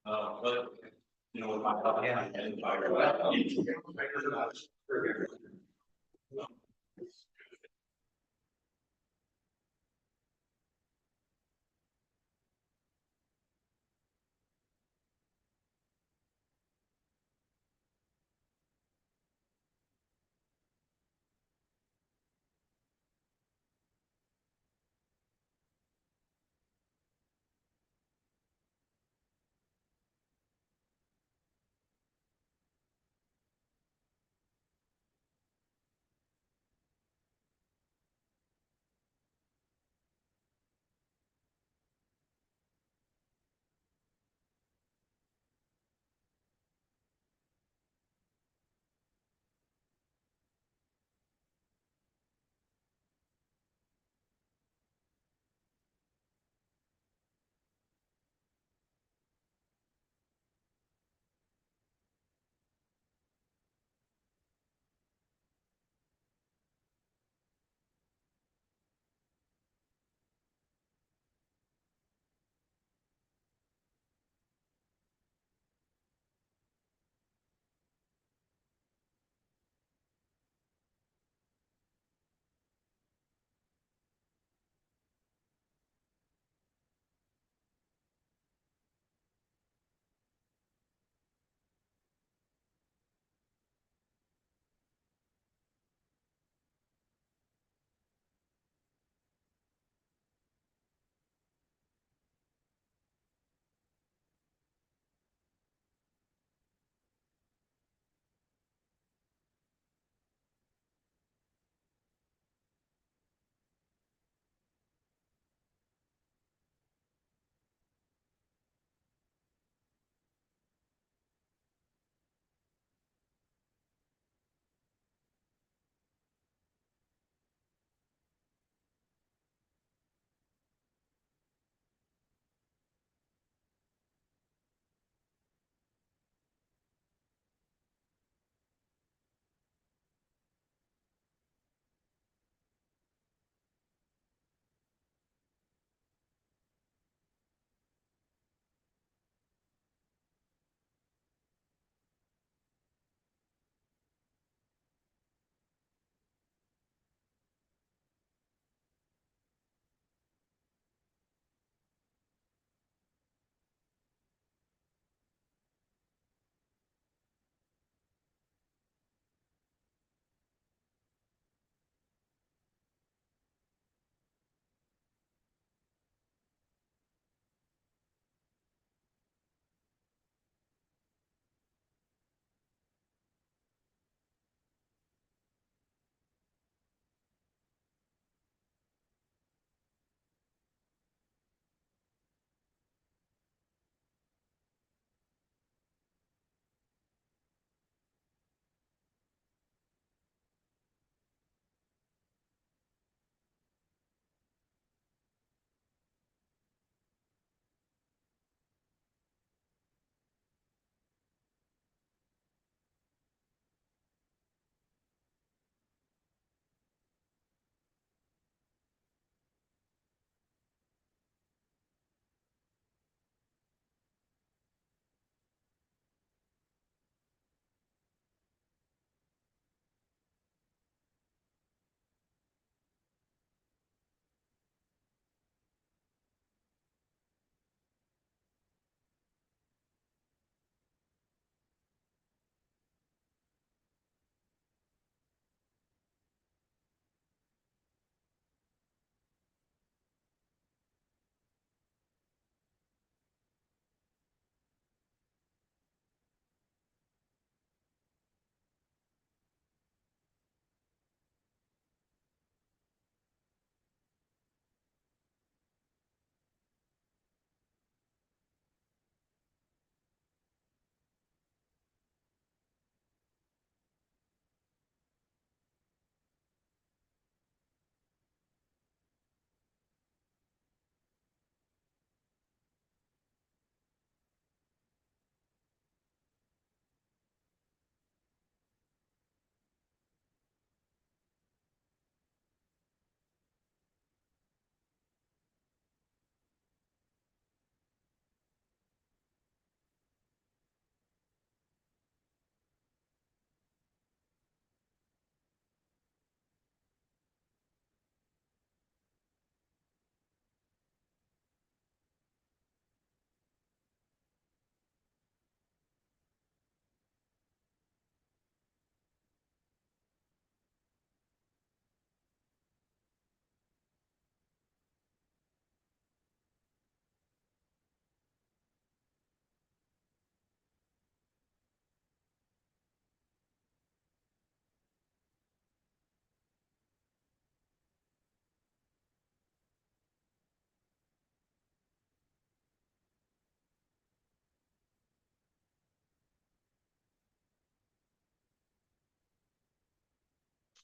But, you know, with my, yeah, and my.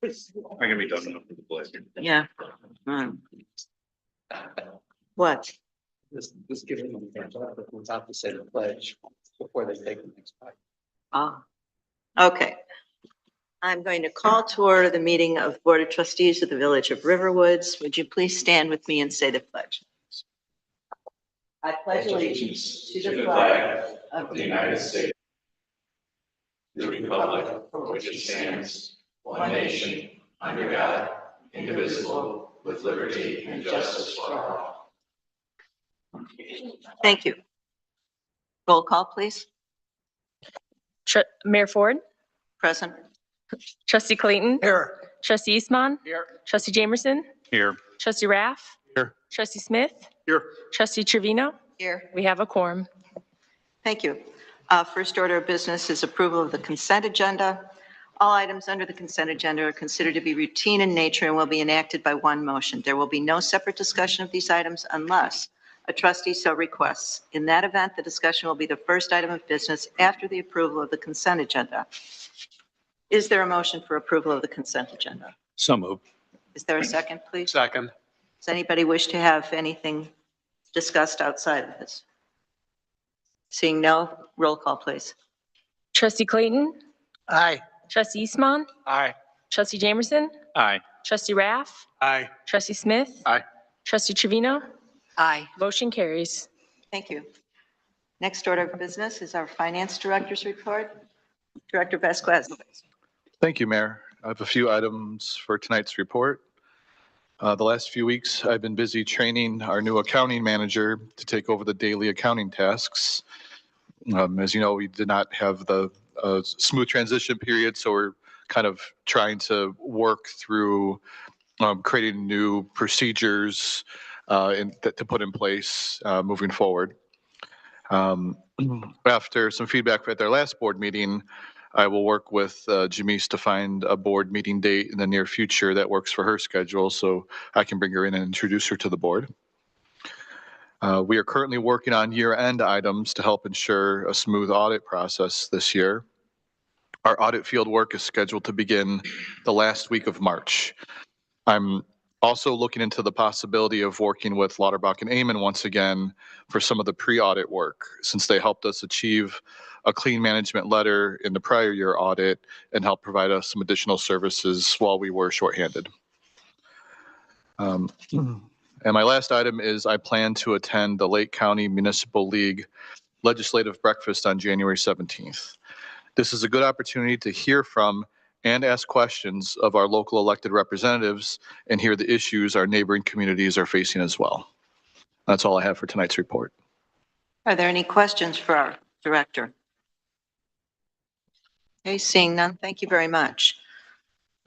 I'm gonna be done enough with the pledge. Yeah. What? Just giving them without to say the pledge before they take the next bite. Oh, okay. I'm going to call to order the meeting of Board of Trustees of the Village of Riverwoods. Would you please stand with me and say the pledge? I pledge allegiance to the flag of the United States, The republic for which it stands, one nation, under God, indivisible, with liberty and justice for all. Thank you. Roll call, please. Mayor Ford, Present. Trustee Clayton, Here. Trustee Eastman, Here. Trustee Jamerson, Here. Trustee Raff, Here. Trustee Smith, Here. Trustee Trevino. Here. We have a quorum. Thank you. First order of business is approval of the consent agenda. All items under the consent agenda are considered to be routine in nature and will be enacted by one motion. There will be no separate discussion of these items unless a trustee so requests. In that event, the discussion will be the first item of business after the approval of the consent agenda. Is there a motion for approval of the consent agenda? So moved. Is there a second, please? Second. Does anybody wish to have anything discussed outside of this? Seeing no, roll call, please. Trustee Clayton, Aye. Trustee Eastman, Aye. Trustee Jamerson, Aye. Trustee Raff, Aye. Trustee Smith. Aye. Trustee Trevino. Aye. Motion carries. Thank you. Next order of business is our Finance Director's report. Director Vasquez. Thank you, Mayor. I have a few items for tonight's report. The last few weeks, I've been busy training our new accounting manager to take over the daily accounting tasks. As you know, we did not have the smooth transition period, so we're kind of trying to work through creating new procedures to put in place moving forward. After some feedback at their last board meeting, I will work with Jamise to find a board meeting date in the near future that works for her schedule so I can bring her in and introduce her to the board. We are currently working on year-end items to help ensure a smooth audit process this year. Our audit field work is scheduled to begin the last week of March. I'm also looking into the possibility of working with Lauterbach and Amon once again for some of the pre-audit work, since they helped us achieve a clean management letter in the prior year audit and helped provide us some additional services while we were shorthanded. And my last item is I plan to attend the Lake County Municipal League Legislative Breakfast on January 17th. This is a good opportunity to hear from and ask questions of our local elected representatives and hear the issues our neighboring communities are facing as well. That's all I have for tonight's report. Are there any questions for our director? Okay, seeing none, thank you very much.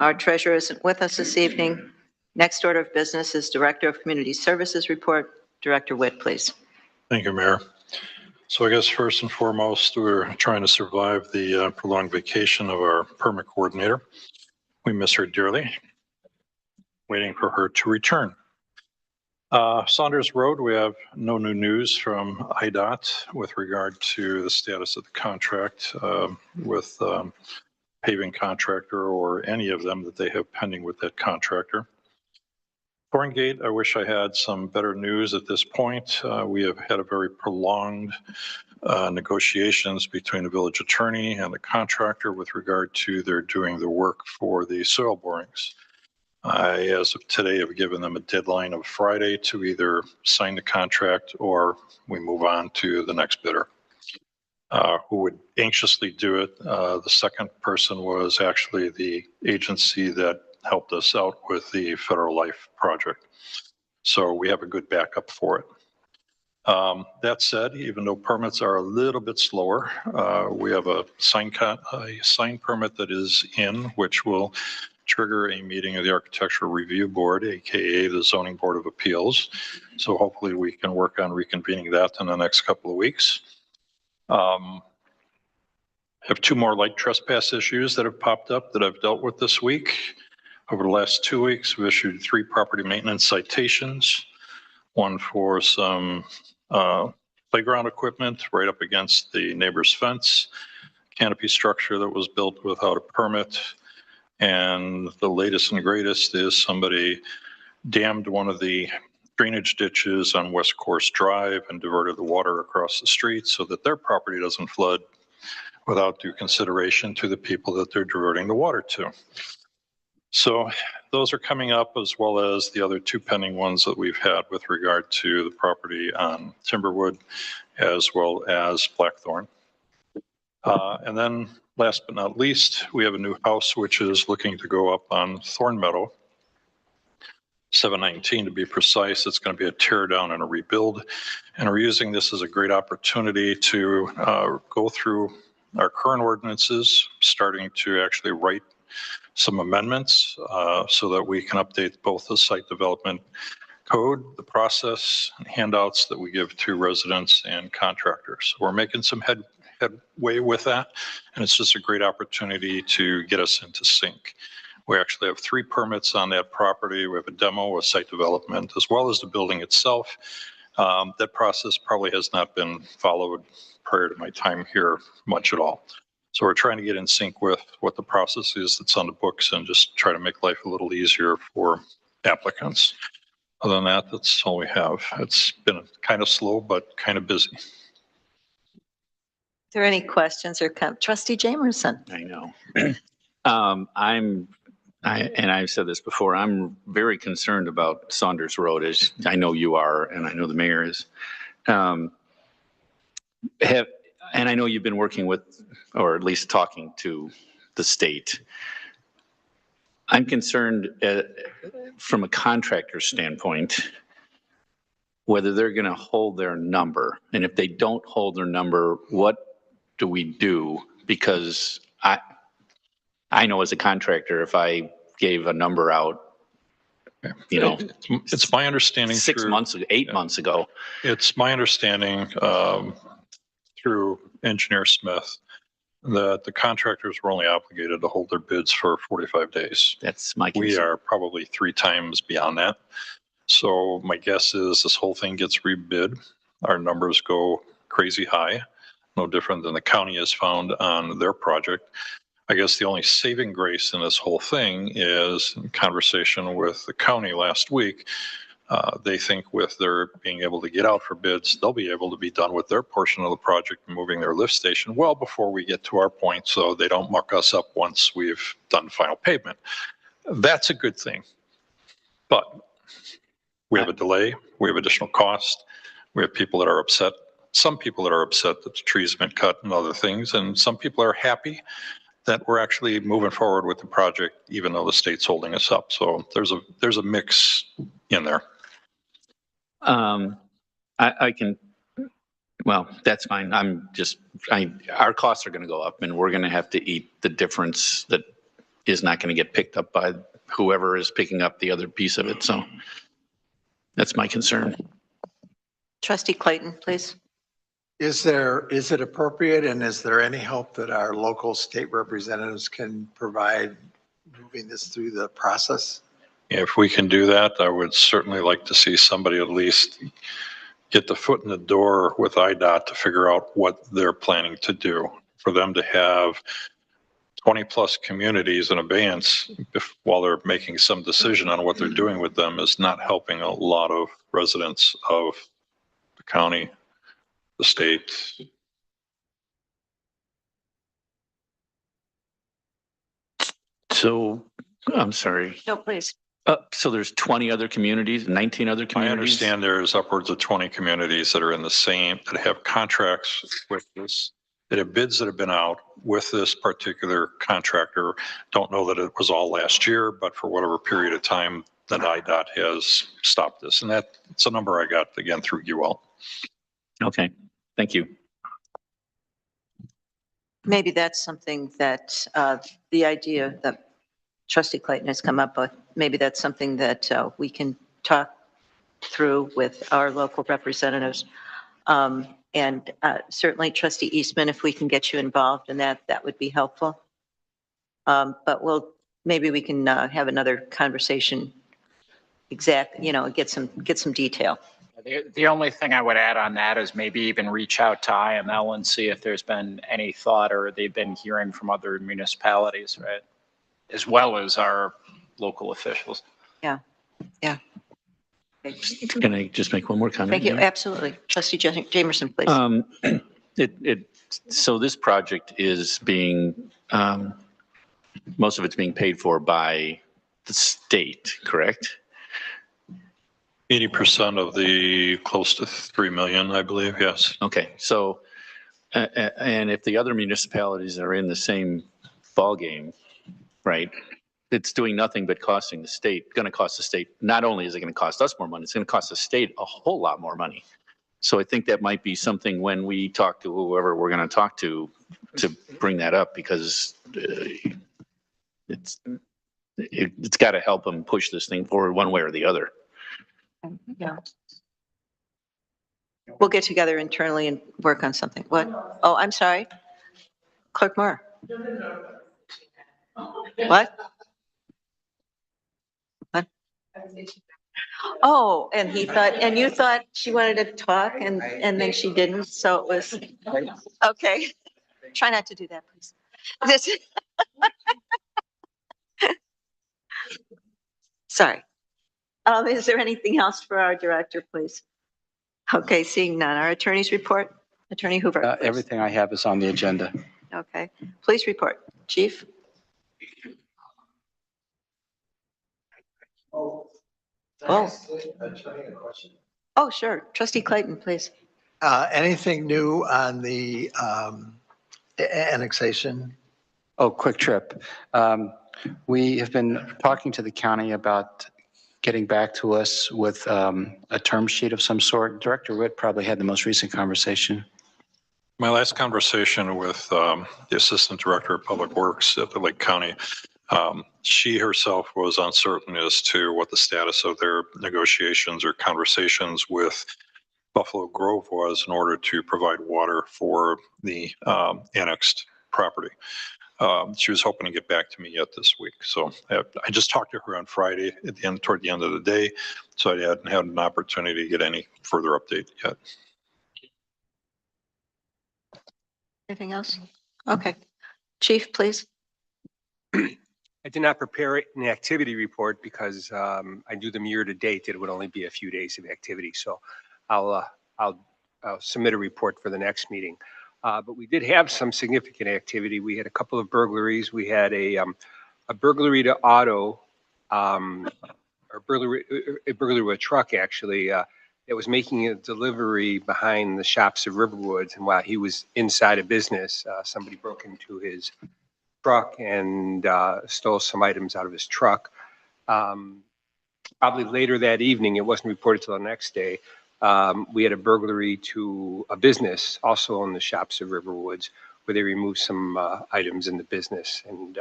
Our treasurer isn't with us this evening. Next order of business is Director of Community Services report. Director Witt, please. Thank you, Mayor. So I guess first and foremost, we're trying to survive the prolonged vacation of our permit coordinator. We miss her dearly, waiting for her to return. Saunders Road, we have no new news from IDOT with regard to the status of the contract with paving contractor or any of them that they have pending with that contractor. Thorngate, I wish I had some better news at this point. We have had a very prolonged negotiations between the village attorney and the contractor with regard to their doing the work for the soil borings. I, as of today, have given them a deadline of Friday to either sign the contract or we move on to the next bidder. Who would anxiously do it. The second person was actually the agency that helped us out with the Federal Life project. So we have a good backup for it. That said, even though permits are a little bit slower, we have a sign permit that is in, which will trigger a meeting of the Architectural Review Board, aka the Zoning Board of Appeals. So hopefully we can work on reconvening that in the next couple of weeks. I have two more light trespass issues that have popped up that I've dealt with this week. Over the last 2 weeks, we issued 3 property maintenance citations, one for some playground equipment right up against the neighbor's fence, canopy structure that was built without a permit, And the latest and greatest is somebody dammed one of the drainage ditches on West Course Drive and diverted the water across the street so that their property doesn't flood without due consideration to the people that they're diverting the water to. So those are coming up, as well as the other two pending ones that we've had with regard to the property on Timberwood as well as Blackthorn. And then last but not least, we have a new house which is looking to go up on Thorn Meadow, 719 to be precise. It's going to be a tear down and a rebuild. And we're using this as a great opportunity to go through our current ordinances, starting to actually write some amendments so that we can update both the site development code, the process, and handouts that we give to residents and contractors. We're making some headway with that, and it's just a great opportunity to get us into sync. We actually have 3 permits on that property. We have a demo, a site development, as well as the building itself. That process probably has not been followed prior to my time here much at all. So we're trying to get in sync with what the process is that's on the books and just try to make life a little easier for applicants. Other than that, that's all we have. It's been kind of slow, but kind of busy. Are there any questions or comments? Trustee Jamerson? I know. And I've said this before, I'm very concerned about Saunders Road, as I know you are, and I know the mayor is. And I know you've been working with, or at least talking to the state. I'm concerned from a contractor standpoint, whether they're going to hold their number. And if they don't hold their number, what do we do? Because I know as a contractor, if I gave a number out, you know, it's my understanding 6 months ago, 8 months ago. It's my understanding through Engineer Smith that the contractors were only obligated to hold their bids for 45 days. That's my concern. We are probably 3 times beyond that. So my guess is this whole thing gets rebid. Our numbers go crazy high, no different than the county has found on their project. I guess the only saving grace in this whole thing is in conversation with the county last week. They think with their being able to get out for bids, they'll be able to be done with their portion of the project and moving their lift station well before we get to our point, so they don't muck us up once we've done final pavement. That's a good thing. But we have a delay, we have additional cost, we have people that are upset. Some people that are upset that the trees have been cut and other things, and some people are happy that we're actually moving forward with the project, even though the state's holding us up. So there's a mix in there. I can, well, that's fine. Our costs are going to go up and we're going to have to eat the difference that is not going to get picked up by whoever is picking up the other piece of it. So that's my concern. Trustee Clayton, please. Is it appropriate, and is there any hope that our local state representatives can provide moving this through the process? If we can do that, I would certainly like to see somebody at least get the foot in the door with IDOT to figure out what they're planning to do. For them to have 20 plus communities in abeyance while they're making some decision on what they're doing with them is not helping a lot of residents of the county, the state. So, I'm sorry. No, please. So there's 20 other communities, 19 other I communities? understand there's upwards of 20 communities that are in the same, that have contracts with this, that have bids that have been out with this particular contractor. Don't know that it was all last year, but for whatever period of time that IDOT has stopped this. And that's a number I got again through UL. Okay, thank you. Maybe that's something that the idea that Trustee Clayton has come up with, maybe that's something that we can talk through with our local representatives. And certainly Trustee Eastman, if we can get you involved in that, that would be helpful. But maybe we can have another conversation, get some detail. The only thing I would add on that is maybe even reach out to IML and see if there's been any thought or they've been hearing from other municipalities, right? as well as our local officials. Okay. Can I just make one more comment? Thank you, Mayor? absolutely. Trustee Jamerson, please. So this project is being, most of it's being paid for by the state, correct? 80% of the close to 3 million, I believe, yes. Okay, so, and if the other municipalities are in the same ballgame, right? It's doing nothing but costing the state, going to cost the state, not only is it going to cost us more money, it's going to cost the state a whole lot more money. So I think that might be something when we talk to whoever we're going to talk to bring that up, because it's got to help them push this thing forward one way or the other. Yeah. We'll get together internally and work on something. What? Oh, I'm sorry. Clerk Moore. What? What? Oh, and he thought, and you thought she wanted to talk and then she didn't, so it was, okay. Try not to do that, please. This. Sorry. Is there anything else for our director, please? Okay, seeing none. Our attorney's report, Attorney Hoover. please. Everything I have is on the agenda. Okay, please report. Chief? Oh, sure. Trustee Clayton, please. Anything new on the annexation? Oh, quick trip. We have been talking to the county about getting back to us with a term sheet of some sort. Director Witt probably had the most recent conversation. My last conversation with the Assistant Director of Public Works at the Lake County, she herself was uncertain as to what the status of their negotiations or conversations with Buffalo Grove was in order to provide water for the annexed property. She was hoping to get back to me yet this week. So I just talked to her on Friday toward the end of the day. So I hadn't had an opportunity to get any further update yet. Anything else? Okay. Chief, please. I did not prepare an activity report because I do them year to date. It would only be a few days of activity. So I'll submit a report for the next meeting. But we did have some significant activity. We had a couple of burglaries. We had a burglary to auto, or a burglary to a truck actually. That was making a delivery behind the shops of Riverwoods, and while he was inside a business, somebody broke into his truck and stole some items out of his truck. Probably later that evening, it wasn't reported till the next day. We had a burglary to a business also in the shops of Riverwoods, where they removed some items in the business, and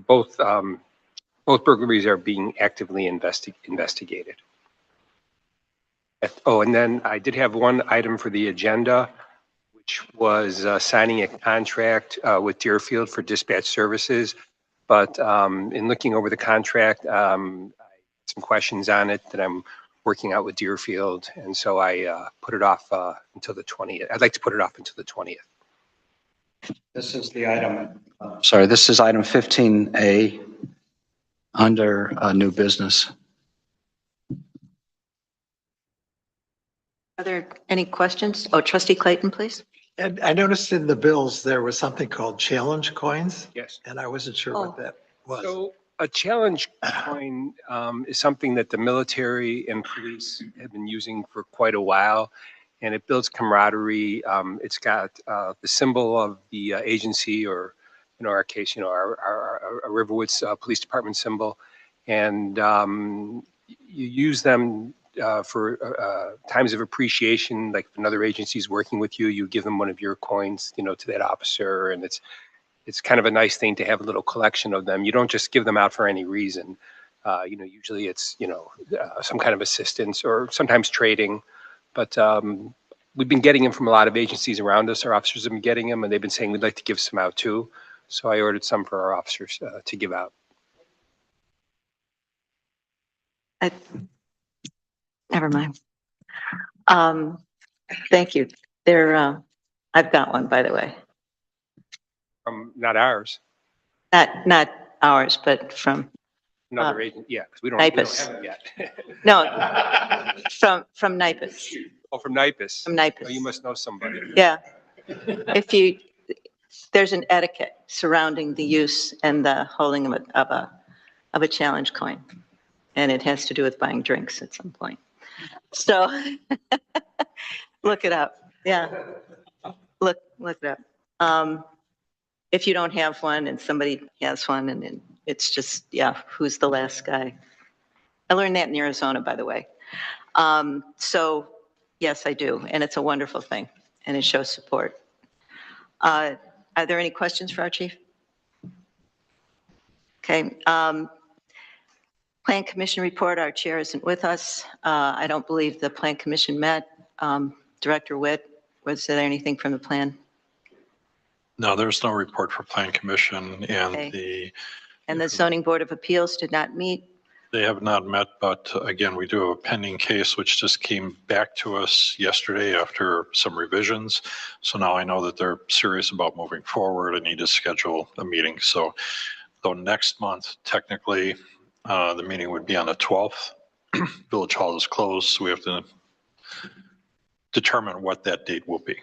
both burglaries are being actively investigated. Oh, and then I did have one item for the agenda, which was signing a contract with Deerfield for dispatch services. But in looking over the contract, I had some questions on it that I'm working out with Deerfield. And so I put it off until the 20th. I'd like to put it off until the 20th. This is the item. Sorry, this is item 15A under new business. Are there any questions? Oh, Trustee Clayton, please. And I noticed in the bills, there was something called challenge coins, Yes. and I wasn't sure what that was. So a challenge coin is something that the military and police have been using for quite a while, and it builds camaraderie. It's got the symbol of the agency, or in our case, our Riverwoods Police Department symbol, and you use them for times of appreciation. Like if another agency is working with you, you give them one of your coins, to that officer, and it's kind of a nice thing to have a little collection of them. You don't just give them out for any reason. Usually it's, some kind of assistance or sometimes trading, but we've been getting them from a lot of agencies around us. Our officers have been getting them, and they've been saying we'd like to give some out too. So I ordered some for our officers to give out. Never mind. Thank you. I've got one, by the way. Not ours. Not ours, but from, Another agent, yeah, because we don't have NIPUS. it yet. no, from NIPUS, Oh, from NIPUS. from Oh, NIPUS. you must know somebody. Yeah. There's an etiquette surrounding the use and the holding of a challenge coin. And it has to do with buying drinks at some point. So look it up. Yeah. Look it up. If you don't have one and somebody has one, and then it's just, yeah, who's the last guy? I learned that in Arizona, by the way. So yes, I do. And it's a wonderful thing. And it shows support. Are there any questions for our chief? Okay. Plan Commission report, our chair isn't with us. I don't believe the Plan Commission met. Director Witt, was there anything from the plan? No, there's no report for Plan Commission, and Okay. And the Zoning Board of Appeals did not meet. they have not met, but again, we do have a pending case which just came back to us yesterday after some revisions. So now I know that they're serious about moving forward. I need to schedule a meeting. So though next month, technically, the meeting would be on the 12th. Village Hall is closed, so we have to determine what that date will be.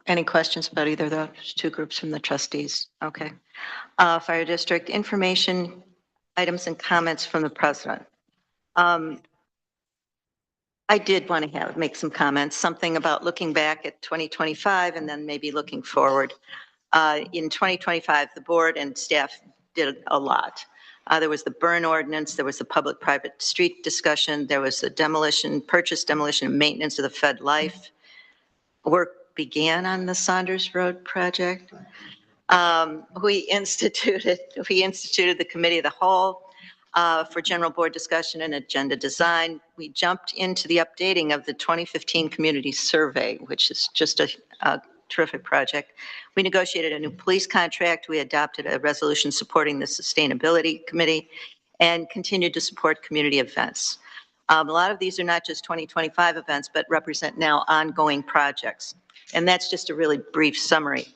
Any questions about either of those two groups from the trustees? Okay. Fire District information, items and comments from the president. I did want to make some comments, something about looking back at 2025 and then maybe looking forward. In 2025, the board and staff did a lot. There was the burn ordinance, there was the public-private street discussion, there was the demolition, purchase, demolition, and maintenance of the Fed Life. Work began on the Saunders Road project. We instituted the Committee of the Whole for general board discussion and agenda design. We jumped into the updating of the 2015 Community Survey, which is just a terrific project. We negotiated a new police contract. We adopted a resolution supporting the Sustainability Committee and continued to support community events. A lot of these are not just 2025 events, but represent now ongoing projects. And that's just a really brief summary.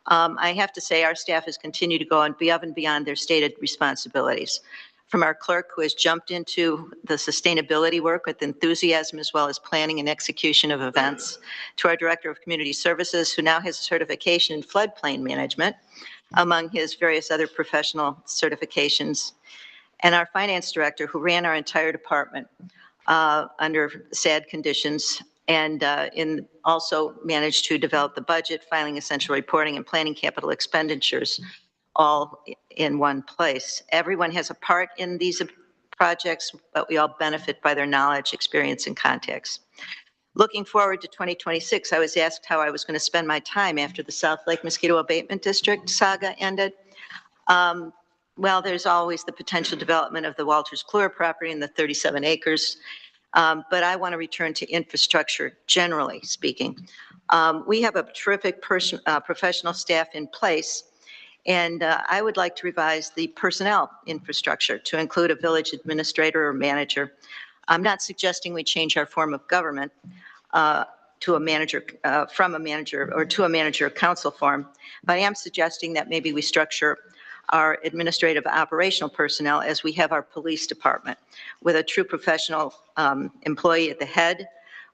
I have to say our staff has continued to go above and beyond their stated responsibilities. From our clerk, who has jumped into the sustainability work with enthusiasm as well as planning and execution of events, to our Director of Community Services, who now has a certification in floodplain management, among his various other professional certifications, and our Finance Director, who ran our entire department under sad conditions, and also managed to develop the budget, filing essential reporting, and planning capital expenditures all in one place. Everyone has a part in these projects, but we all benefit by their knowledge, experience, and contacts. Looking forward to 2026, I was asked how I was going to spend my time after the South Lake Mosquito Abatement District saga ended. Well, there's always the potential development of the Walters Kluwer property and the 37 acres. But I want to return to infrastructure, generally speaking. We have a terrific professional staff in place, and I would like to revise the personnel infrastructure to include a village administrator or manager. I'm not suggesting we change our form of government to a manager, from a manager or to a manager council form, but I am suggesting that maybe we structure our administrative operational personnel as we have our police department, with a true professional employee at the head,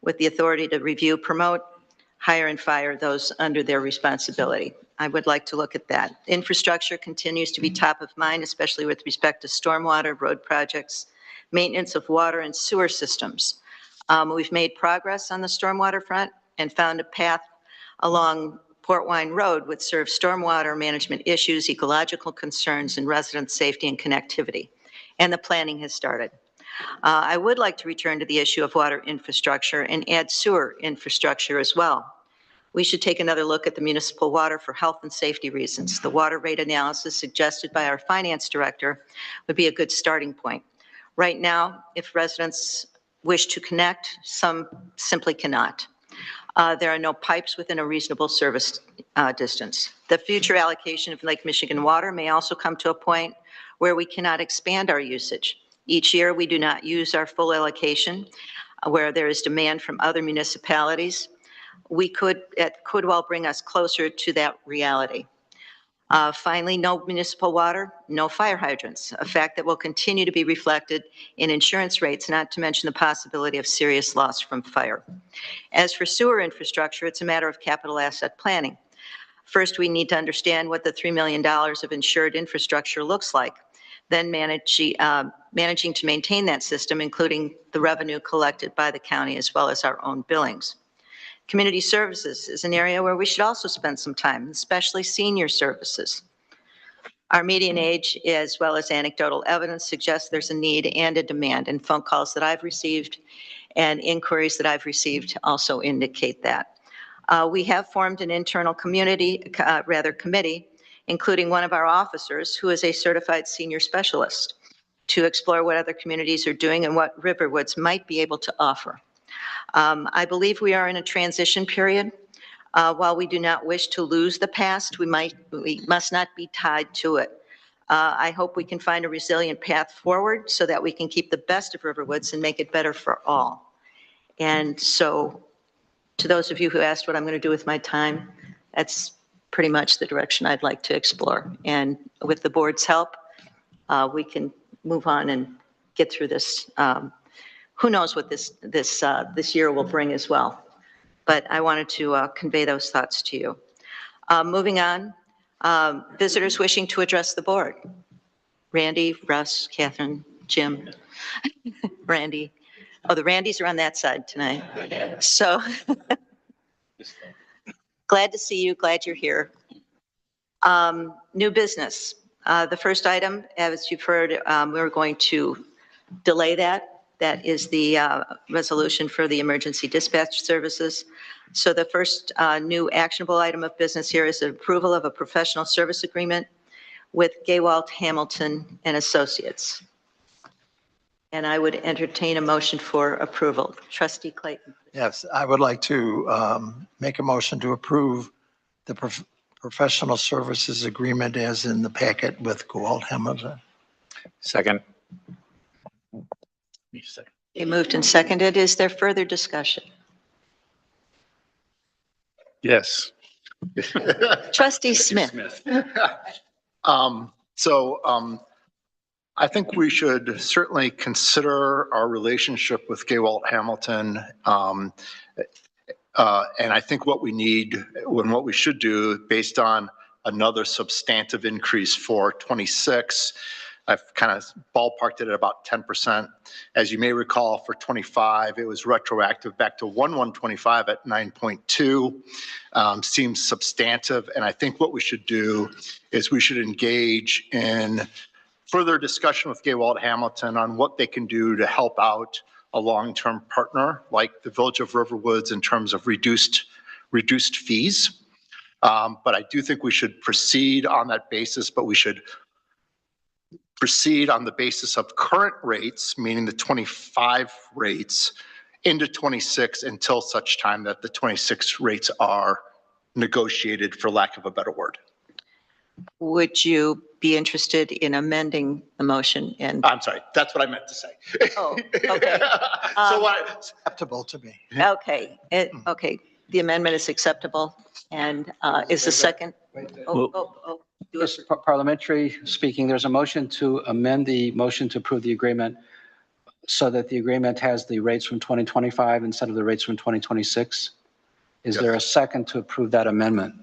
with the authority to review, promote, hire, and fire those under their responsibility. I would like to look at that. Infrastructure continues to be top of mind, especially with respect to stormwater, road projects, maintenance of water and sewer systems. We've made progress on the stormwater front and found a path along Port Wine Road would serve stormwater management issues, ecological concerns, and resident safety and connectivity. And the planning has started. I would like to return to the issue of water infrastructure and add sewer infrastructure as well. We should take another look at the municipal water for health and safety reasons. The water rate analysis suggested by our finance director would be a good starting point. Right now, if residents wish to connect, some simply cannot. There are no pipes within a reasonable service distance. The future allocation of Lake Michigan water may also come to a point where we cannot expand our usage. Each year, we do not use our full allocation, where there is demand from other municipalities. It could well bring us closer to that reality. Finally, no municipal water, no fire hydrants, a fact that will continue to be reflected in insurance rates, not to mention the possibility of serious loss from fire. As for sewer infrastructure, it's a matter of capital asset planning. First, we need to understand what the $3 million of insured infrastructure looks like, then managing to maintain that system, including the revenue collected by the county as well as our own billings. Community services is an area where we should also spend some time, especially senior services. Our median age, as well as anecdotal evidence, suggests there's a need and a demand, and phone calls that I've received and inquiries that I've received also indicate that. We have formed an internal committee, including one of our officers who is a certified senior specialist, to explore what other communities are doing and what Riverwoods might be able to offer. I believe we are in a transition period. While we do not wish to lose the past, we must not be tied to it. I hope we can find a resilient path forward so that we can keep the best of Riverwoods and make it better for all. And so, to those of you who asked what I'm going to do with my time, that's pretty much the direction I'd like to explore. And with the board's help, we can move on and get through this. Who knows what this year will bring as well. But I wanted to convey those thoughts to you. Moving on, visitors wishing to address the board. Randy, Russ, Catherine, Jim, Randy. Oh, the Randys are on that side tonight. So glad to see you, glad you're here. New business. The first item, as you've heard, we're going to delay that. That is the resolution for the emergency dispatch services. So the first new actionable item of business here is the approval of a professional service agreement with Gaywalt Hamilton and Associates. And I would entertain a motion for approval. Trustee Clayton. Yes, I would like to make a motion to approve the professional services agreement as in the packet with Gaywalt Hamilton. Second. It moved and seconded. Is there further discussion? Yes. Trustee Smith. I think we should certainly consider our relationship with Gaywalt Hamilton. And I think what we need and what we should do based on another substantive increase for 26, I've kind of ballparked it at about 10%. As you may recall, for 25, it was retroactive back to 1/1/25 at 9.2. Seems substantive. And I think what we should do is we should engage in further discussion with Gaywalt Hamilton on what they can do to help out a long-term partner like the Village of Riverwoods in terms of reduced fees. But I do think we should proceed on that basis, but we should proceed on the basis of current rates, meaning the 25 rates, into 26 until such time that the 26 rates are negotiated, for lack of a better word. Would you be interested in amending the motion? And I'm sorry, that's what I meant to say. oh, okay. So what? Acceptable to me. Okay. Okay. The amendment is acceptable, and is the second? Just parliamentary speaking, there's a motion to amend the motion to approve the agreement so that the agreement has the rates from 2025 instead of the rates from 2026. Is there a second to approve that amendment?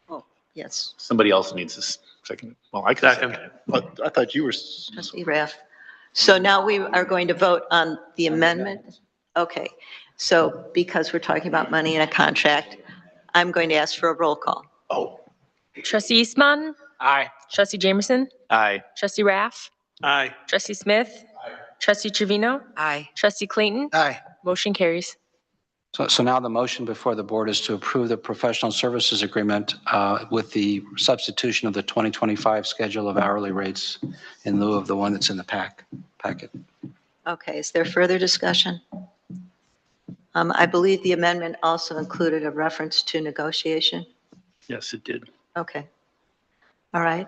Oh, yes. Somebody else needs this second. Well, I can second it. I thought you were. Trustee Raff. So now we are going to vote on the amendment. Okay. So because we're talking about money in a contract, I'm going to ask for a roll call. Oh. Trustee Eastman? Aye. Trustee Jamerson? Aye. Trustee Raff? Aye. Trustee Smith? Trustee Trevino? Aye. Trustee Clayton? Aye. Motion carries. So now the motion before the board is to approve the professional services agreement with the substitution of the 2025 schedule of hourly rates in lieu of the one that's in the packet. Okay. Is there further discussion? I believe the amendment also included a reference to negotiation. Yes, it did. Okay. All right.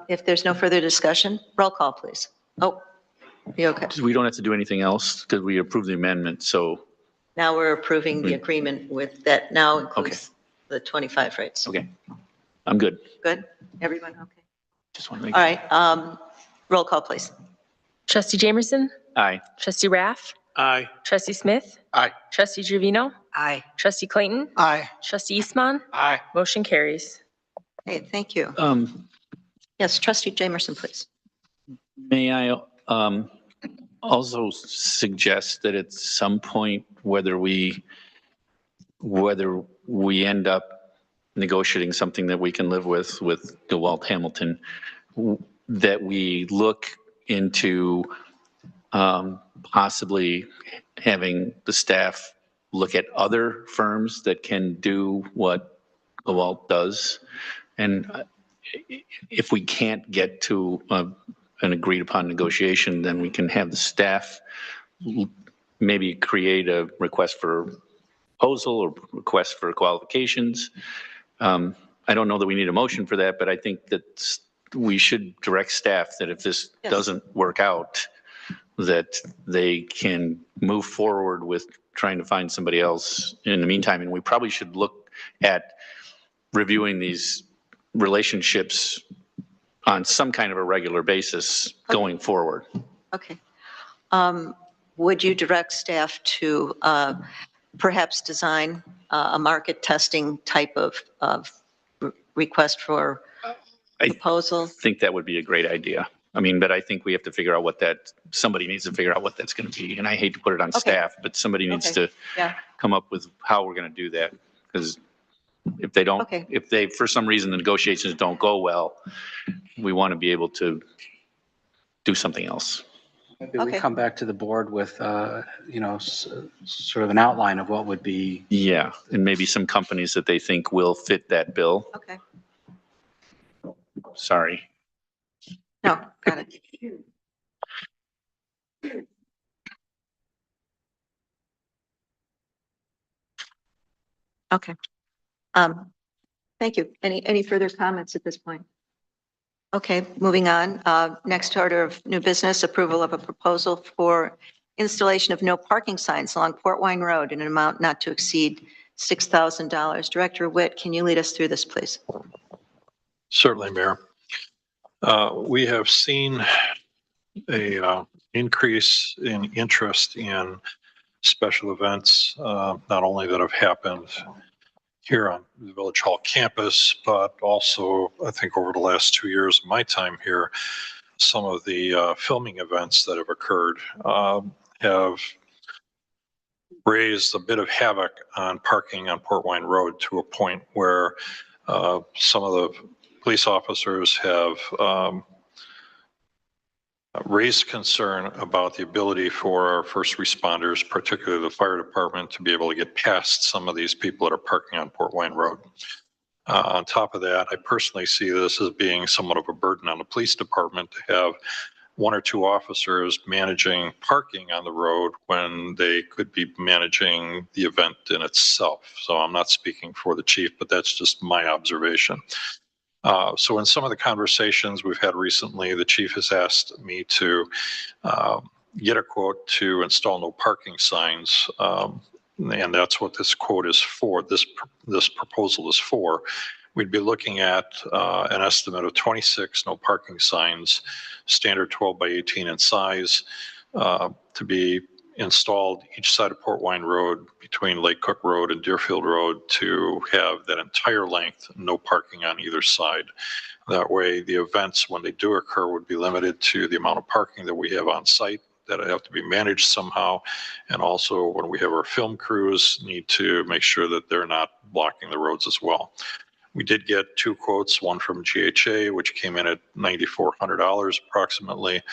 If there's no further discussion, roll call, please. Oh, you okay? We don't have to do anything else because we approved the amendment, so. Now we're approving the agreement with that now includes the 25 rates. Okay. I'm good. Good? Everyone okay? Just want to make. All right, roll call, please. Trustee Jamerson? Aye. Trustee Raff? Aye. Trustee Smith? Aye. Trustee Trevino? Aye. Trustee Clayton? Aye. Trustee Eastman? Aye. Motion carries. Okay, thank you. Yes, Trustee Jamerson, please. may I also suggest that at some point, whether we end up negotiating something that we can live with DeWalt Hamilton, that we look into possibly having the staff look at other firms that can do what DeWalt does. And if we can't get to an agreed upon negotiation, then we can have the staff maybe create a request for proposal or request for qualifications. I don't know that we need a motion for that, but I think that we should direct staff that if this Yes. doesn't work out, that they can move forward with trying to find somebody else in the meantime. And we probably should look at reviewing these relationships on some kind of a regular basis going forward. Okay. Would you direct staff to perhaps design a market testing type of request for I proposal? think that would be a great idea. I mean, but I think we have to figure out somebody needs to figure out what that's going to be. And I hate to put it on Okay. staff, but somebody needs Okay. to Yeah. come up with how we're going to do that. Because if they don't, Okay. if they, for some reason, the negotiations don't go well, we want to be able to do something else. Maybe we Okay. come back to the board with, sort of an outline of what would be. Yeah, and maybe some companies that they think will fit that bill. Okay. Sorry. No, got it. Okay. Thank you. Any further comments at this point? Okay, moving on. Next order of new business, approval of a proposal for installation of no parking signs along Port Wine Road in an amount not to exceed $6,000. Director Witt, can you lead us through this, please? Certainly, Mayor. We have seen a increase in interest in special events, not only that have happened here on the Village Hall campus, but also, I think over the last 2 years of my time here, some of the filming events that have occurred have raised a bit of havoc on parking on Port Wine Road to a point where some of the police officers have raised concern about the ability for our first responders, particularly the fire department, to be able to get past some of these people that are parking on Port Wine Road. On top of that, I personally see this as being somewhat of a burden on the police department to have 1 or 2 officers managing parking on the road when they could be managing the event in itself. So I'm not speaking for the chief, but that's just my observation. So in some of the conversations we've had recently, the chief has asked me to get a quote to install no parking signs. And that's what this quote is for, this proposal is for. We'd be looking at an estimate of 26 no parking signs, standard 12 by 18 in size, to be installed each side of Port Wine Road between Lake Cook Road and Deerfield Road to have that entire length, no parking on either side. That way, the events, when they do occur, would be limited to the amount of parking that we have on site that have to be managed somehow. And also, when we have our film crews, need to make sure that they're not blocking the roads as well. We did get 2 quotes, one from GHA, which came in at $9,400 approximately.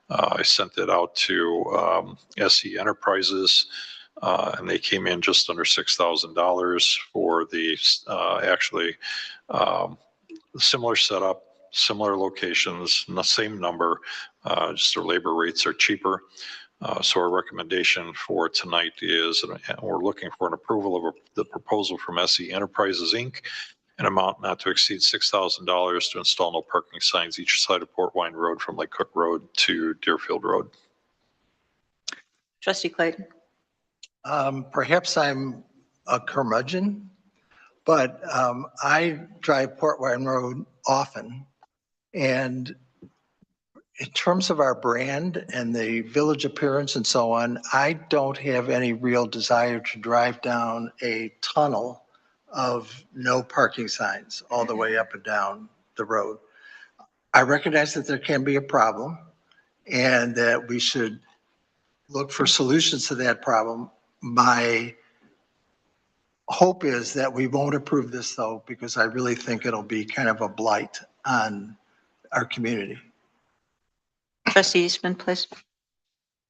I sent it out to SE Enterprises, and they came in just under $6,000 for the actually similar setup, similar locations, the same number, just their labor rates are cheaper. So our recommendation for tonight is, we're looking for an approval of the proposal from SE Enterprises, Inc., an amount not to exceed $6,000 to install no parking signs each side of Port Wine Road from Lake Cook Road to Deerfield Road. Trustee Clayton? Perhaps I'm a curmudgeon, But I drive Port Wine Road often, and in terms of our brand and the village appearance and so on, I don't have any real desire to drive down a tunnel of no parking signs all the way up and down the road. I recognize that there can be a problem and that we should look for solutions to that problem. My hope is that we won't approve this though, because I really think it'll be kind of a blight on our community. Trustee Eastman, please.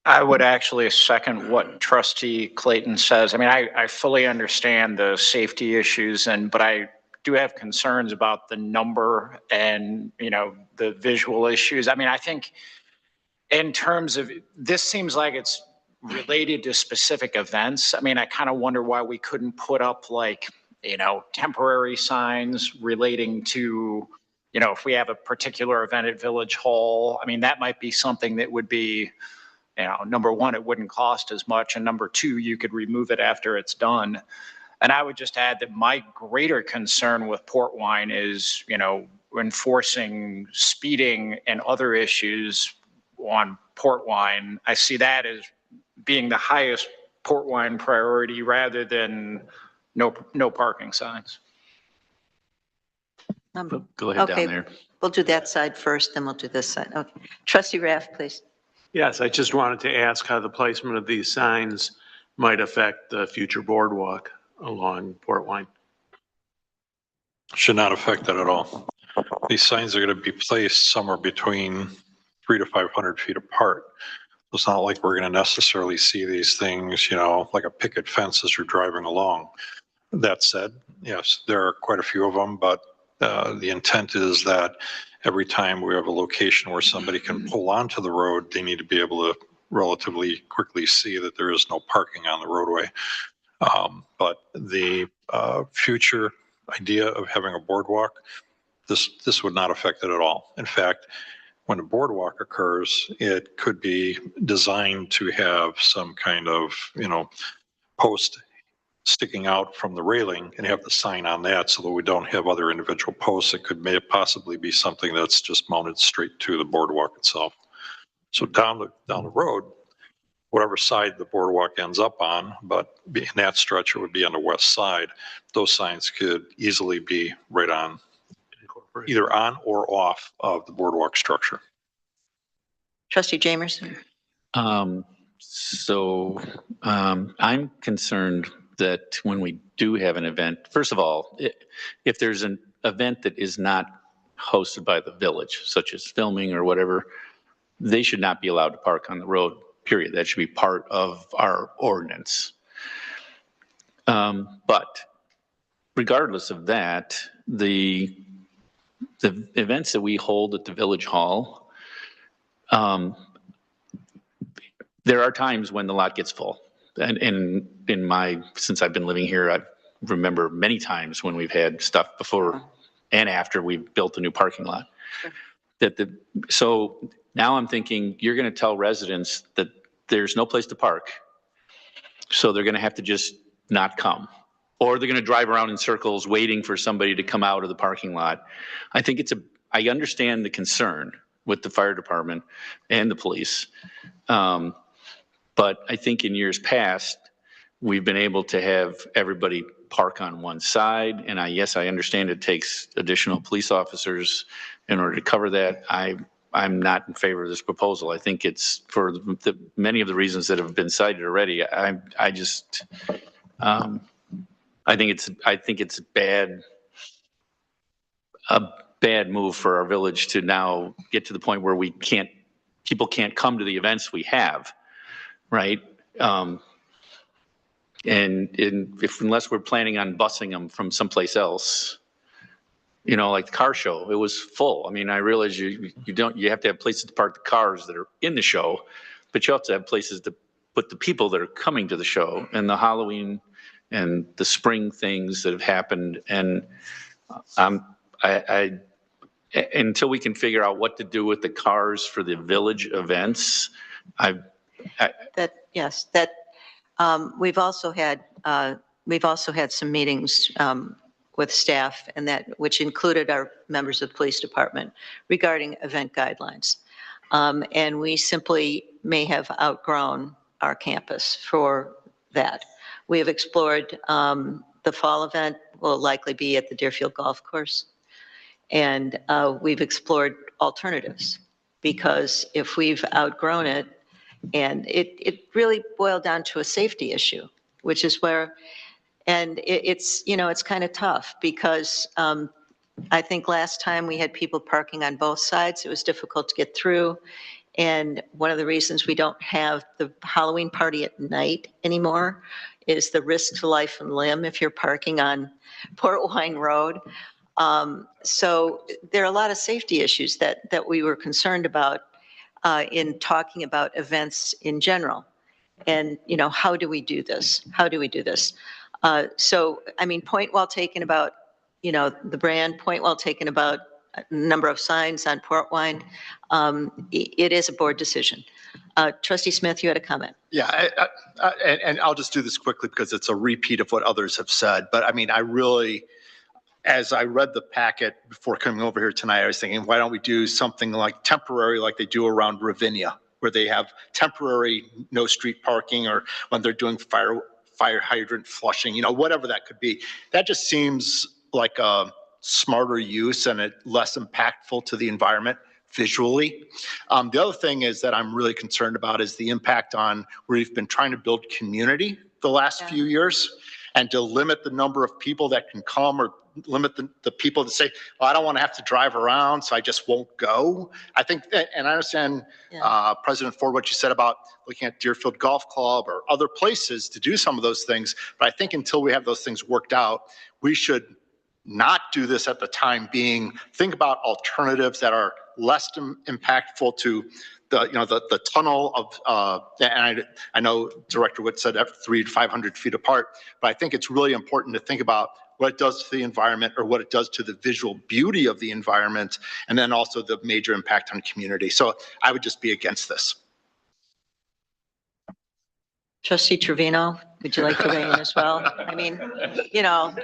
I would actually second what Trustee Clayton says. I mean, I fully understand the safety issues but I do have concerns about the number and, the visual issues. I mean, I think in terms of, this seems like it's related to specific events. I mean, I kind of wonder why we couldn't put up temporary signs relating to, if we have a particular event at Village Hall. I mean, that might be something that would be, number one, it wouldn't cost as much. And number two, you could remove it after it's done. And I would just add that my greater concern with port wine is, enforcing speeding and other issues on port wine. I see that as being the highest port wine priority rather than no parking signs. Go ahead down Okay, there. we'll do that side first, then we'll do this side. Okay. Trustee Raff, please. Yes, I just wanted to ask how the placement of these signs might affect the future boardwalk along Port Wine. Should not affect that at all. These signs are going to be placed somewhere between 300 to 500 feet apart. It's not like we're going to necessarily see these things, like a picket fence as you're driving along. That said, yes, there are quite a few of them, but the intent is that every time we have a location where somebody can pull onto the road, they need to be able to relatively quickly see that there is no parking on the roadway. But the future idea of having a boardwalk, this would not affect it at all. In fact, when a boardwalk occurs, it could be designed to have some kind of, post sticking out from the railing and have the sign on that so that we don't have other individual posts. It could possibly be something that's just mounted straight to the boardwalk itself. So down the road, whatever side the boardwalk ends up on, but in that stretch, it would be on the west side. Those signs could easily be right on, either on or off of the boardwalk structure. Trustee Jamerson. I'm concerned that when we do have an event, first of all, if there's an event that is not hosted by the village, such as filming or whatever, they should not be allowed to park on the road, period. That should be part of our ordinance. But regardless of that, the events that we hold at the Village Hall, there are times when the lot gets full. And since I've been living here, I remember many times when we've had stuff before and after we've built a new parking lot. So now I'm thinking you're going to tell residents that there's no place to park. So they're going to have to just not come. Or they're going to drive around in circles waiting for somebody to come out of the parking lot. I I understand the concern with the fire department and the police. But I think in years past, we've been able to have everybody park on one side. And yes, I understand it takes additional police officers in order to cover that. I'm not in favor of this proposal. I think it's for many of the reasons that have been cited already. I think it's a bad move for our village to now get to the point where people can't come to the events we have, right? Unless we're planning on busing them from someplace else, like the car show, it was full. I mean, I realize you have to have places to park the cars that are in the show, but you have to have places to put the people that are coming to the show, and the Halloween and the spring things that have happened. And until we can figure out what to do with the cars for the village events, we've also had some meetings with staff, and that, which included our members of the police department, regarding event guidelines. And we simply may have outgrown our campus for that. We have explored the fall event will likely be at the Deerfield Golf Course. And we've explored alternatives, because if we've outgrown it, and it really boiled down to a safety issue, which is where, and it's, you know, it's kind of tough, because I think last time we had people parking on both sides. It was difficult to get through. And one of the reasons we don't have the Halloween party at night anymore is the risk to life and limb if you're parking on Port Wine Road. So there are a lot of safety issues that we were concerned about in talking about events in general. And, you know, how do we do this? How do we do this? So, I mean, point well taken about, you know, the brand, point well taken about a number of signs on Port Wine. It is a board decision. Trustee Smith, you had a comment. Yeah, and I'll just do this quickly because it's a repeat of what others have said. But I mean, I really, as I read the packet before coming over here tonight, I was thinking, why don't we do something like temporary, like they do around Ravinia, where they have temporary no street parking, or when they're doing fire hydrant flushing, you know, whatever that could be. That just seems like a smarter use and it less impactful to the environment visually. The other thing is that I'm really concerned about is the impact on where we've been trying to build community the last few years, and to limit the number of people that can come, or limit the people that say, well, I don't want to have to drive around, so I just won't go. I think that, and I understand President Ford, what you said about looking at Deerfield Golf Club or other places to do some of those things. But I think until we have those things worked out, we should not do this at the time being. Think about alternatives that are less impactful to the, you know, the tunnel of, and I know Director Witt said 300 to 500 feet apart, but I think it's really important to think about what it does to the environment, or what it does to the visual beauty of the environment, and then also the major impact on community. So I would just be against this. Trustee Trevino, would you like to weigh in as well? I mean, you know.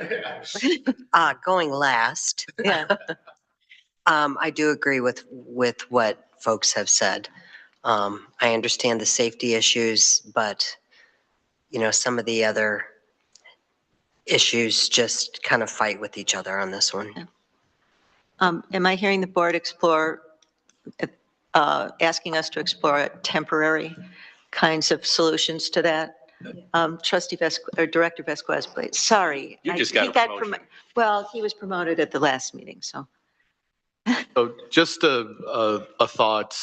Going last. Yeah. I do agree with what folks have said. I understand the safety issues, but, you know, some of the other issues just kind of fight with each other on this one. Yeah. Am I hearing the board explore, asking us to explore temporary kinds of solutions to that? Trustee Vasquez, or Director Vasquez, please. Sorry. You just got a promotion. Well, he was promoted at the last meeting, so. So just a thought,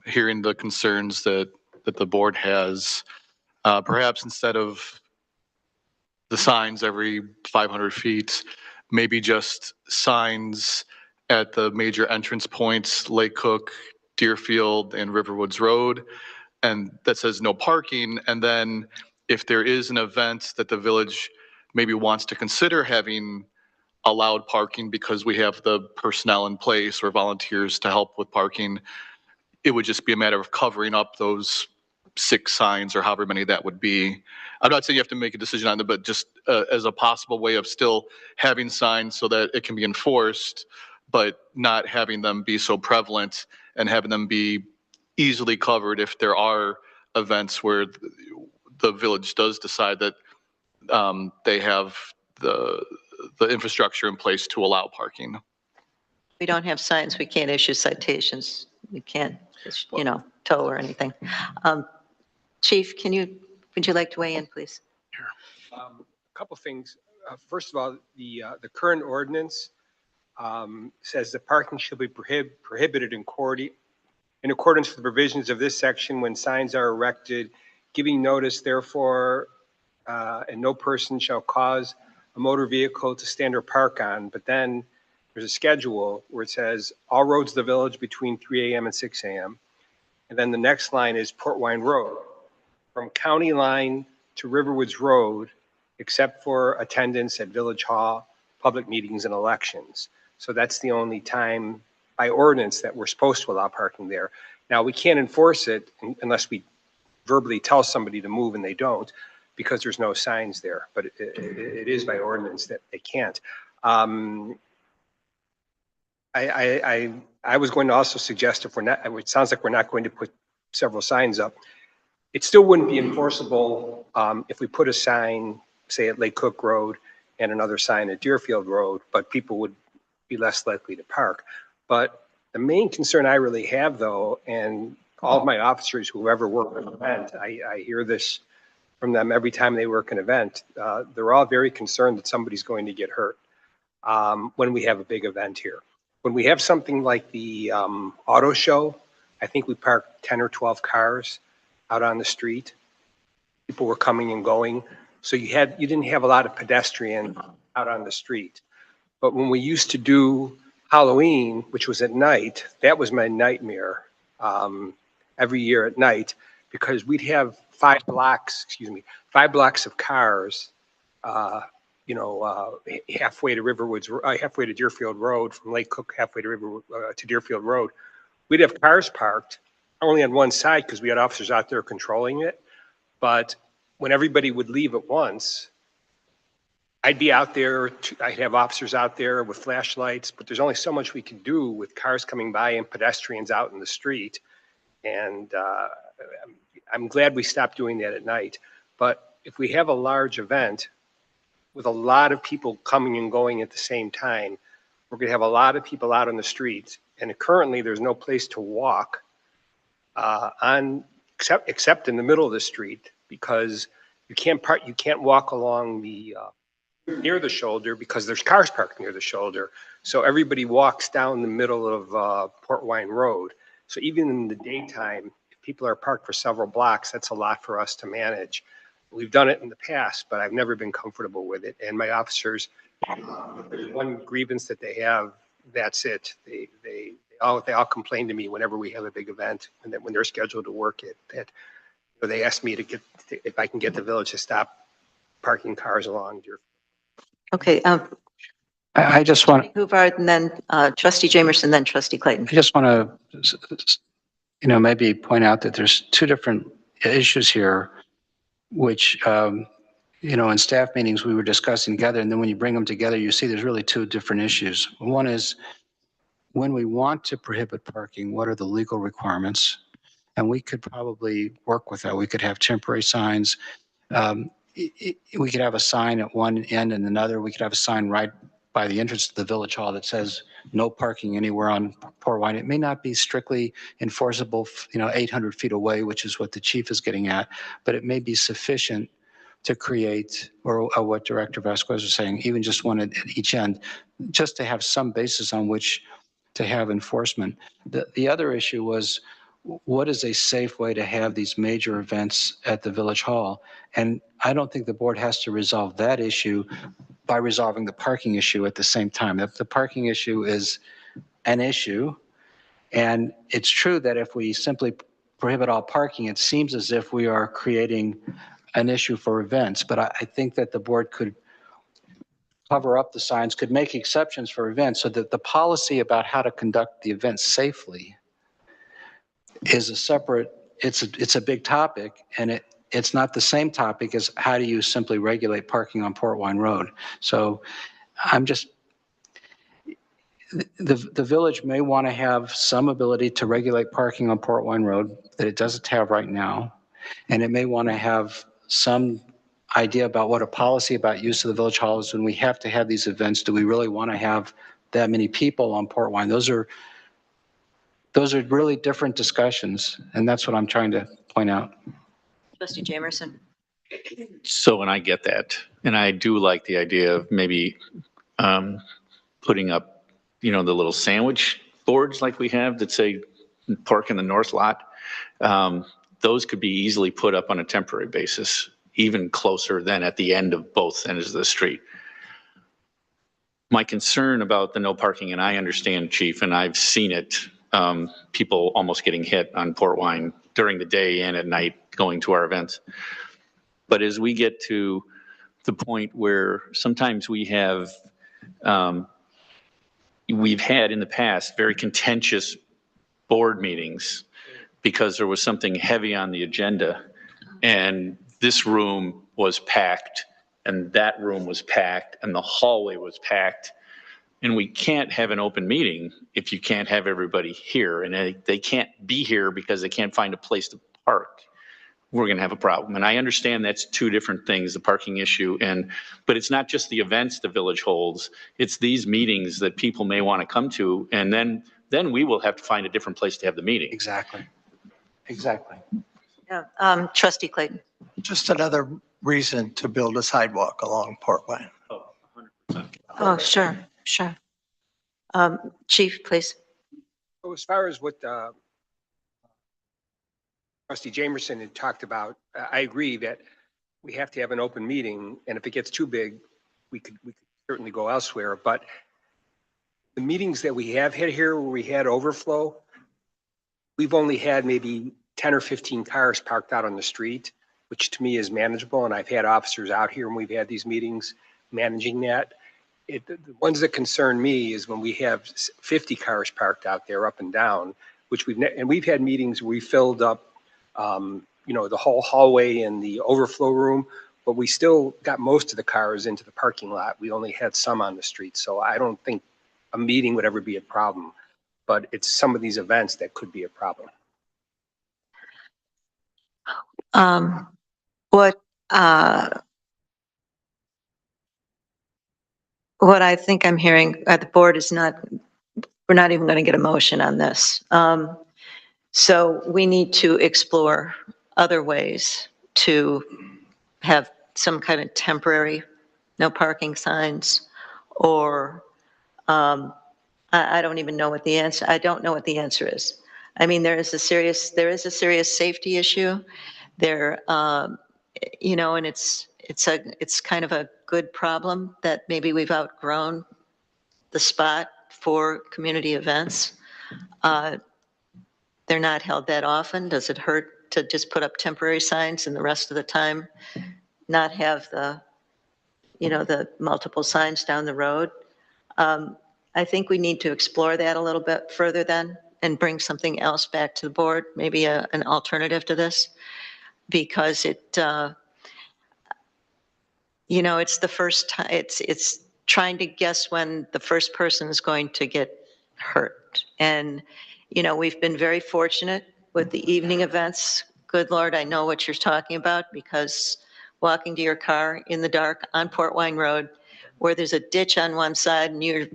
hearing the concerns that the board has, perhaps instead of the signs every 500 feet, maybe just signs at the major entrance points, Lake Cook, Deerfield, and Riverwoods Road, and that says no parking. And then if there is an event that the village maybe wants to consider having allowed parking because we have the personnel in place or volunteers to help with parking, it would just be a matter of covering up those 6 signs or however many that would be. I'm not saying you have to make a decision on it, but just as a possible way of still having signs so that it can be enforced, but not having them be so prevalent, and having them be easily covered if there are events where the village does decide that they have the infrastructure in place to allow parking. We don't have signs, we can't issue citations. We can't, you know, tow or anything. Chief, would you like to weigh in, please? A couple things. First of all, the current ordinance says that parking shall be prohibited in accordance with the provisions of this section when signs are erected, giving notice therefore, and no person shall cause a motor vehicle to stand or park on. But then there's a schedule where it says all roads of the village between 3 a.m. and 6 a.m. And then the next line is Port Wine Road, from County Line to Riverwoods Road, except for attendance at Village Hall, public meetings, and elections. So that's the only time by ordinance that we're supposed to allow parking there. Now, we can't enforce it unless we verbally tell somebody to move and they don't. because there's no signs there, but it is by ordinance that they can't. I was going to also suggest if we're not, it sounds like we're not going to put several signs up. It still wouldn't be enforceable if we put a sign, say at Lake Cook Road and another sign at Deerfield Road, but people would be less likely to park. But the main concern I really have though, and all of my officers who ever work an event, I hear this from them every time they work an event. They're all very concerned that somebody's going to get hurt when we have a big event here. When we have something like the auto show, I think we parked 10 or 12 cars out on the street. People were coming and going. So you didn't have a lot of pedestrian out on the street. But when we used to do Halloween, which was at night, that was my nightmare every year at night, because we'd have 5 blocks of cars, halfway to Riverwoods, halfway to Deerfield Road, from Lake Cook, halfway to Deerfield Road. We'd have cars parked only on one side because we had officers out there controlling it. But when everybody would leave at once, I'd be out there, I'd have officers out there with flashlights, but there's only so much we can do with cars coming by and pedestrians out in the street. And I'm glad we stopped doing that at night. But if we have a large event with a lot of people coming and going at the same time, we're going to have a lot of people out on the streets. And currently there's no place to walk except in the middle of the street, because you can't walk along the near the shoulder because there's cars parked near the shoulder. So everybody walks down the middle of Port Wine Road. So even in the daytime, if people are parked for several blocks, that's a lot for us to manage. We've done it in the past, but I've never been comfortable with it. And my officers, there's one grievance that they have, that's it. They all complain to me whenever we have a big event, and that when they're scheduled to work it, that they ask me if I can get the village to stop parking cars along Deerfield. Okay. I just want, Huvard, and then Trustee Jamerson, then Trustee Clayton. I just want to, maybe point out that there's 2 different issues here, which, in staff meetings we were discussing together, and then when you bring them together, you see there's really 2 different issues. One is when we want to prohibit parking, what are the legal requirements? And we could probably work with that. We could have temporary signs. We could have a sign at one end and another. We could have a sign right by the entrance to the village hall that says no parking anywhere on Port Wine. It may not be strictly enforceable, 800 feet away, which is what the chief is getting at, but it may be sufficient to create, or what Director Vasquez was saying, even just one at each end, just to have some basis on which to have enforcement. The other issue was, what is a safe way to have these major events at the village hall? And I don't think the board has to resolve that issue by resolving the parking issue at the same time. If the parking issue is an issue, and it's true that if we simply prohibit all parking, it seems as if we are creating an issue for events. But I think that the board could cover up the signs, could make exceptions for events, so that the policy about how to conduct the event safely is a separate, it's a big topic, and it's not the same topic as how do you simply regulate parking on Port Wine Road. So the village may want to have some ability to regulate parking on Port Wine Road that it doesn't have right now. And it may want to have some idea about what a policy about use of the village hall is when we have to have these events. Do we really want to have that many people on Port Wine? Those are really different discussions, and that's what I'm trying to point out. Trustee Jamerson. So, and I get that. And I do like the idea of maybe putting up, the little sandwich boards like we have that say park in the north lot. Those could be easily put up on a temporary basis, even closer than at the end of both ends of the street. My concern about the no parking, and I understand, Chief, and I've seen it, people almost getting hit on Port Wine during the day and at night going to our events. But as we get to the point where sometimes we've had in the past very contentious board meetings because there was something heavy on the agenda, and this room was packed, and that room was packed, and the hallway was packed. And we can't have an open meeting if you can't have everybody here, and they can't be here because they can't find a place to park. We're going to have a problem. And I understand that's two different things, the parking issue, but it's not just the events the village holds. It's these meetings that people may want to come to, and then we will have to find a different place to have the meeting. Exactly. Exactly. Yeah. Trustee Clayton. Just another reason to build a sidewalk along Port Wine. Oh, sure, sure. Chief, please. So as far as what Trustee Jamerson had talked about, I agree that we have to have an open meeting, and if it gets too big, we could certainly go elsewhere. But the meetings that we have had here where we had overflow, we've only had maybe 10 or 15 cars parked out on the street, which to me is manageable. And I've had officers out here when we've had these meetings managing that. The ones that concern me is when we have 50 cars parked out there up and down, which we've had meetings where we filled up, the whole hallway and the overflow room, but we still got most of the cars into the parking lot. We only had some on the street. So I don't think a meeting would ever be a problem, but it's some of these events that could be a problem. What I think I'm hearing at the board is we're not even going to get a motion on this. So we need to explore other ways to have some kind of temporary no parking signs, or I don't even know what the answer, I don't know what the answer is. I mean, there is a serious safety issue there, and it's kind of a good problem that maybe we've outgrown the spot for community events. They're not held that often. Does it hurt to just put up temporary signs and the rest of the time not have the multiple signs down the road? I think we need to explore that a little bit further then and bring something else back to the board, maybe an alternative to this, because it's the first time, it's trying to guess when the first person is going to get hurt. And, we've been very fortunate with the evening events. Good Lord, I know what you're talking about, because walking to your car in the dark on Port Wine Road, where there's a ditch on one side and you're,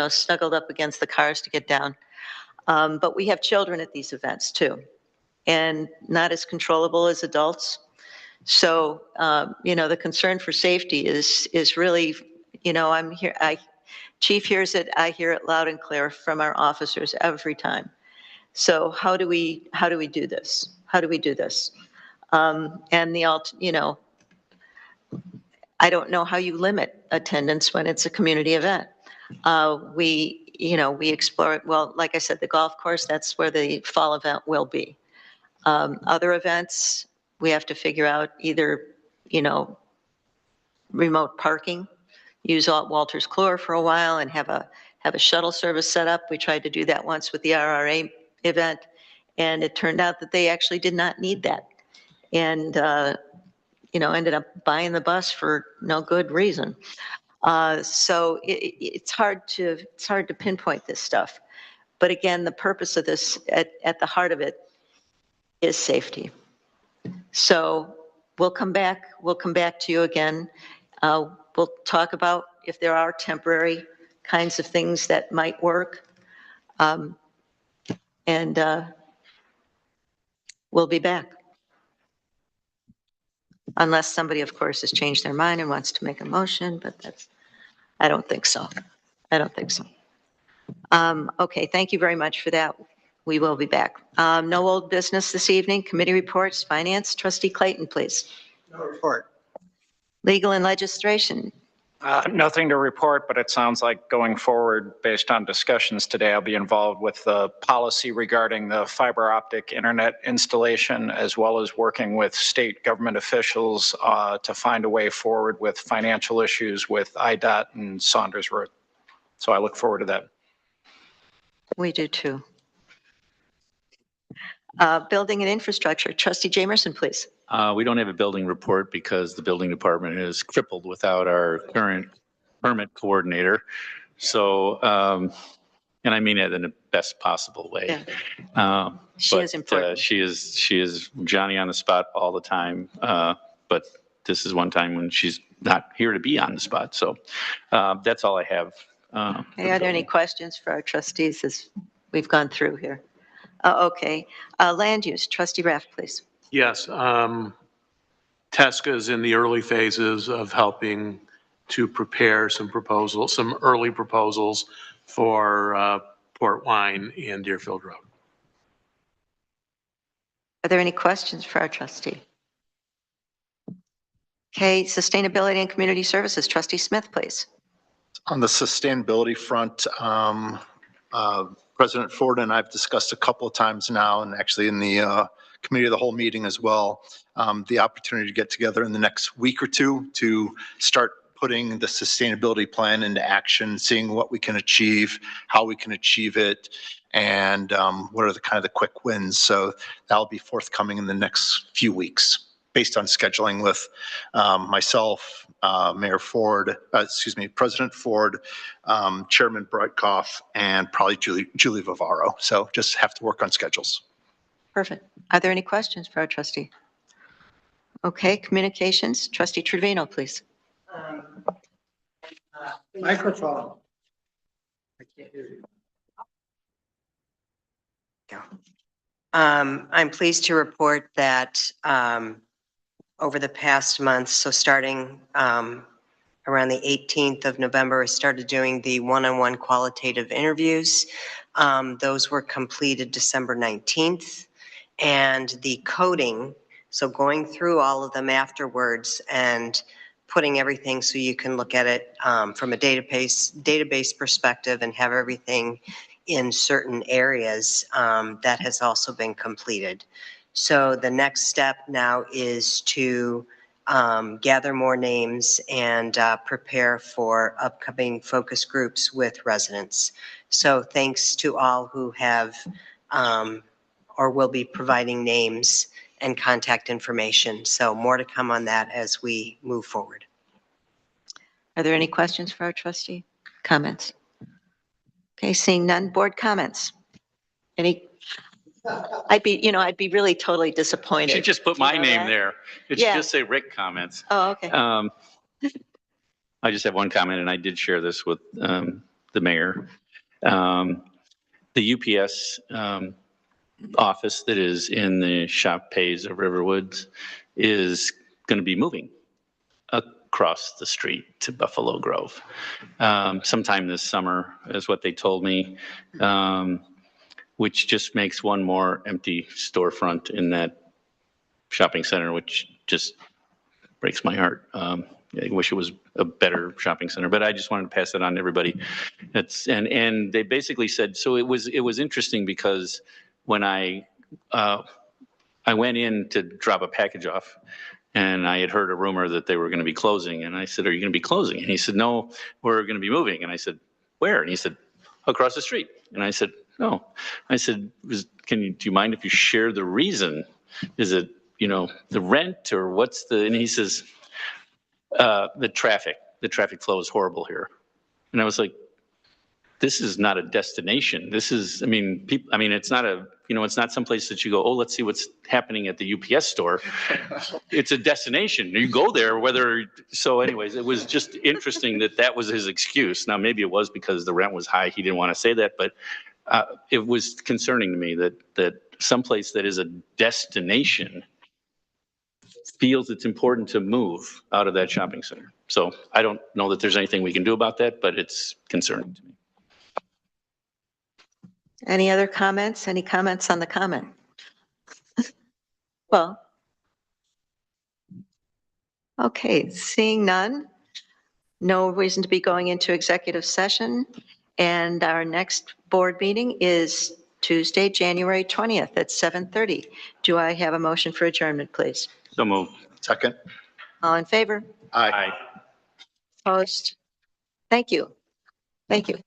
snuggled up against the cars to get down. But we have children at these events too, and not as controllable as adults. So, the concern for safety is really, I'm here, Chief hears it, I hear it loud and clear from our officers every time. So how do we do this? How do we do this? And I don't know how you limit attendance when it's a community event. We explore it. Well, like I said, the golf course, that's where the fall event will be. Other events, we have to figure out either, remote parking, use Walters Clore for a while and have a shuttle service set up. We tried to do that once with the RRA event, and it turned out that they actually did not need that. And, ended up buying the bus for no good reason. So it's hard to pinpoint this stuff. But again, the purpose of this, at the heart of it, is safety. So we'll come back to you again. We'll talk about if there are temporary kinds of things that might work. And we'll be back. Unless somebody, of course, has changed their mind and wants to make a motion, but I don't think so. Okay, thank you very much for that. We will be back. No old business this evening. Committee reports, finance, Trustee Clayton, please. No report. Legal and legislation. Nothing to report, but it sounds like going forward, based on discussions today, I'll be involved with the policy regarding the fiber optic internet installation, as well as working with state government officials to find a way forward with financial issues with IDOT and Saunders Road. So I look forward to that. We do too. Building and infrastructure, trustee Jamerson, please. We don't have a building report because the building department is crippled without our current permit coordinator. So, and I mean it in the best possible way. She is important. She is Johnny on the spot all the time. But this is one time when she's not here to be on the spot. So that's all I have. Okay, are there any questions for our trustees as we've gone through here? Okay, land use, trustee Raff, please. Yes, TESCA is in the early phases of helping to prepare some proposals, some early proposals for Port Wine and Deerfield Road. Are there any questions for our trustee? Okay, sustainability and community services, trustee Smith, please. On the sustainability front, President Ford and I've discussed a couple of times now, and actually in the committee of the whole meeting as well, the opportunity to get together in the next week or two to start putting the sustainability plan into action, seeing what we can achieve, how we can achieve it, and what are the kind of the quick wins. So that'll be forthcoming in the next few weeks based on scheduling with myself, Mayor Ford, President Ford, Chairman Breitkopf, and probably Julie Vivaro. So just have to work on schedules. Perfect. Are there any questions for our trustee? Okay, communications, trustee Trevino, please. Microphone. I can't hear you. I'm pleased to report that over the past month, so starting around the 18th of November, I started doing the one-on-one qualitative interviews. Those were completed December 19th. And the coding, so going through all of them afterwards and putting everything so you can look at it from a database perspective and have everything in certain areas, that has also been completed. So the next step now is to gather more names and prepare for upcoming focus groups with residents. So thanks to all who have or will be providing names and contact information. So more to come on that as we move forward. Are there any questions for our trustee? Comments? Okay, seeing none, board comments. Any? I'd be really totally disappointed. You should just put my name there. It should just say Rick comments. Oh, okay. I just have one comment, and I did share this with the mayor. The UPS office that is in the shop pays of Riverwoods is going to be moving across the street to Buffalo Grove sometime this summer, is what they told me, which just makes one more empty storefront in that shopping center, which just breaks my heart. I wish it was a better shopping center, but I just wanted to pass that on to everybody. And they basically said, so it was interesting because when I went in to drop a package off, and I had heard a rumor that they were going to be closing, and I said, "Are you going to be closing?" And he said, "No, we're going to be moving." And I said, "Where?" And he said, "Across the street." And I said, "No." I said, do you mind if you share the reason? Is it, the rent, or what's the?" And he says, the traffic flow is horrible here. And I was like, this is not a destination. This is, it's not it's not someplace that you go, oh, let's see what's happening at the UPS store. It's a destination. You go there, so anyways, it was just interesting that was his excuse. Now, maybe it was because the rent was high. He didn't want to say that, but it was concerning to me that someplace that is a destination feels it's important to move out of that shopping center. So I don't know that there's anything we can do about that, but it's concerning to me. Any other comments? Any comments on the comment? Well, okay, seeing none, no reason to be going into executive session. And our next board meeting is Tuesday, January 20th at 7:30. Do I have a motion for adjournment, please? So moved. Second. All in favor? Aye. Opposed? Thank you. Thank you.